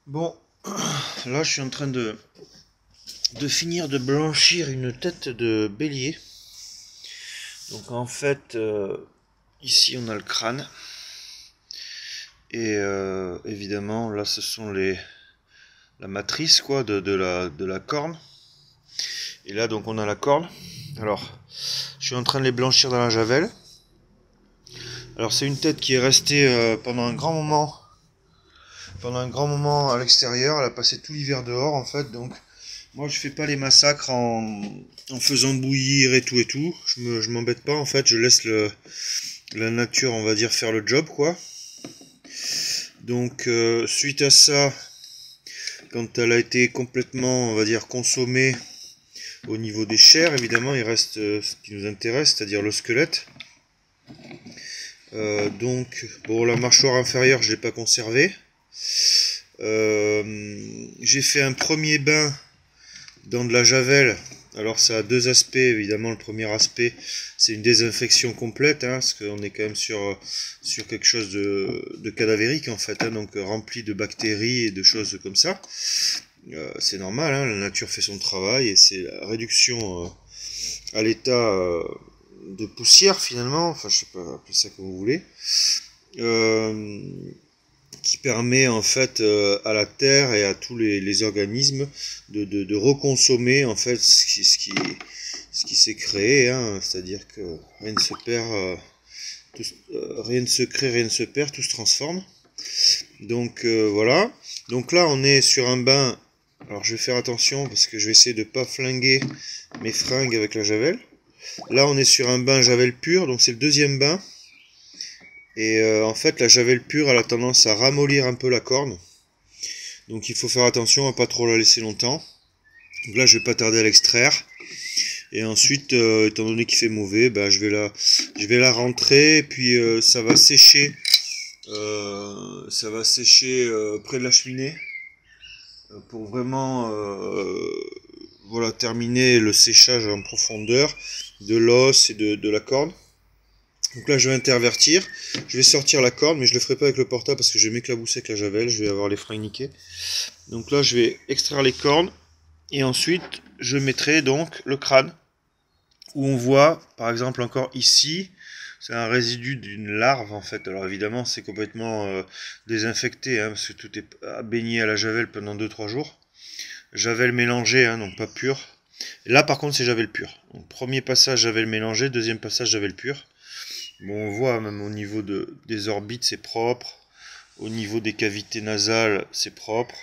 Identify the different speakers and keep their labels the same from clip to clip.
Speaker 1: Bon, là je suis en train de finir de blanchir une tête de bélier. Donc en fait, ici on a le crâne. Et évidemment, là ce sont la matrice quoi, de la corne. Et là donc on a la corne. Alors, je suis en train de les blanchir dans la javel. Alors c'est une tête qui est restée pendant un grand moment à l'extérieur. Elle a passé tout l'hiver dehors en fait, donc moi je fais pas les massacres en faisant bouillir et tout. Je m'embête pas en fait, je laisse la nature on va dire faire le job quoi. Donc suite à ça, quand elle a été complètement on va dire consommée au niveau des chairs, évidemment il reste ce qui nous intéresse, c'est-à-dire le squelette. Donc bon, la mâchoire inférieure je l'ai pas conservée. J'ai fait un premier bain dans de la javel. Alors ça a deux aspects, évidemment le premier aspect c'est une désinfection complète, hein, parce qu'on est quand même sur quelque chose de cadavérique en fait, hein, donc rempli de bactéries et de choses comme ça. C'est normal, hein, la nature fait son travail et c'est la réduction à l'état de poussière finalement, enfin je sais pas appeler ça comme vous voulez. Qui permet en fait à la terre et à tous les organismes de reconsommer en fait ce qui s'est créé, hein, c'est-à-dire que rien ne se perd, rien ne se crée, rien ne se perd, tout se transforme. Donc voilà. Donc là on est sur un bain. Alors je vais faire attention parce que je vais essayer de pas flinguer mes fringues avec la javel. Là on est sur un bain javel pur, donc c'est le deuxième bain. Et en fait, la javel pure, elle a tendance à ramollir un peu la corne. Donc il faut faire attention à pas trop la laisser longtemps. Donc là, je vais pas tarder à l'extraire. Et ensuite, étant donné qu'il fait mauvais, bah, je vais la rentrer. Et puis ça va sécher. Ça va sécher près de la cheminée. Pour vraiment voilà, terminer le séchage en profondeur de l'os et de la corne. Donc là je vais intervertir, je vais sortir la corde, mais je le ferai pas avec le portable parce que je vais m'éclabousser avec la javel, je vais avoir les fringues niquées. Donc là je vais extraire les cornes et ensuite je mettrai donc le crâne où on voit par exemple encore ici, c'est un résidu d'une larve en fait. Alors évidemment c'est complètement désinfecté hein, parce que tout est baigné à la javel pendant 2-3 jours. Javel mélangée, hein, donc pas pure. Et là par contre c'est javel pure. Donc premier passage javel mélangée, deuxième passage javel pure. Bon, on voit même au niveau des orbites, c'est propre. Au niveau des cavités nasales, c'est propre.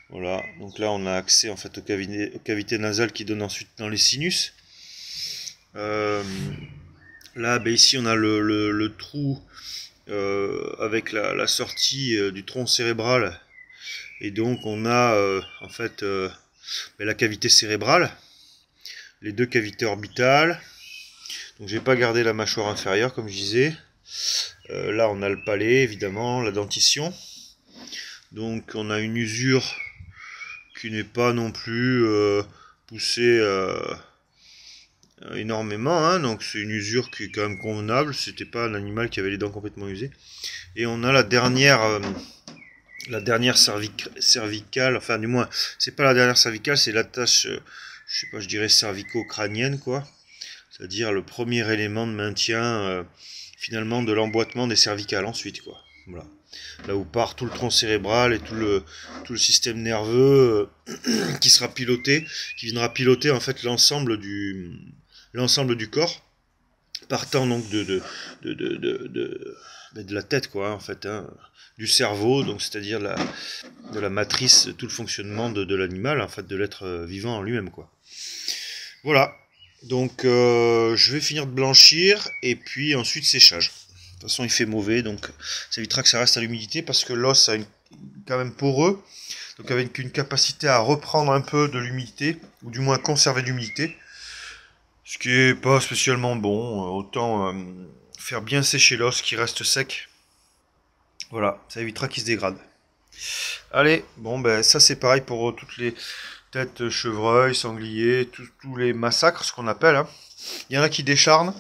Speaker 1: Voilà, donc là on a accès en fait aux cavités nasales qui donnent ensuite dans les sinus. Là, ben, ici on a le trou avec la sortie du tronc cérébral. Et donc on a en fait ben, la cavité cérébrale, les deux cavités orbitales. Donc j'ai pas gardé la mâchoire inférieure comme je disais. Là on a le palais évidemment, la dentition. Donc on a une usure qui n'est pas non plus poussée énormément, hein. Donc c'est une usure qui est quand même convenable, c'était pas un animal qui avait les dents complètement usées. Et on a la dernière cervicale, enfin du moins c'est pas la dernière cervicale, c'est l'attache, je sais pas, je dirais cervico-crânienne quoi. C'est-à-dire le premier élément de maintien finalement de l'emboîtement des cervicales ensuite quoi. Voilà. Là où part tout le tronc cérébral et tout le système nerveux qui sera piloté, qui viendra piloter en fait l'ensemble du corps, partant donc de la tête quoi en fait, hein, du cerveau, donc c'est-à-dire de la matrice de tout le fonctionnement de l'animal, en fait de l'être vivant en lui-même quoi. Voilà. Donc je vais finir de blanchir et puis ensuite séchage. De toute façon il fait mauvais donc ça évitera que ça reste à l'humidité parce que l'os a quand même poreux. Donc avec une capacité à reprendre un peu de l'humidité ou du moins conserver l'humidité. Ce qui est pas spécialement bon. Autant faire bien sécher l'os qui reste sec. Voilà, ça évitera qu'il se dégrade. Allez, bon ben ça c'est pareil pour toutes les têtes chevreuil, sanglier, tous les massacres, ce qu'on appelle. Hein. Il y en a qui décharnent.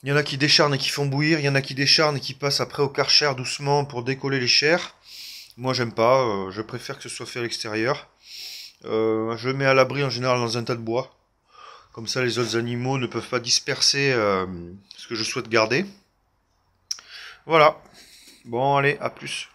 Speaker 1: Il y en a qui décharnent et qui font bouillir. Il y en a qui décharnent et qui passent après au karcher doucement pour décoller les chairs. Moi j'aime pas, je préfère que ce soit fait à l'extérieur. Je le mets à l'abri en général dans un tas de bois. Comme ça les autres animaux ne peuvent pas disperser ce que je souhaite garder. Voilà. Bon allez, à plus.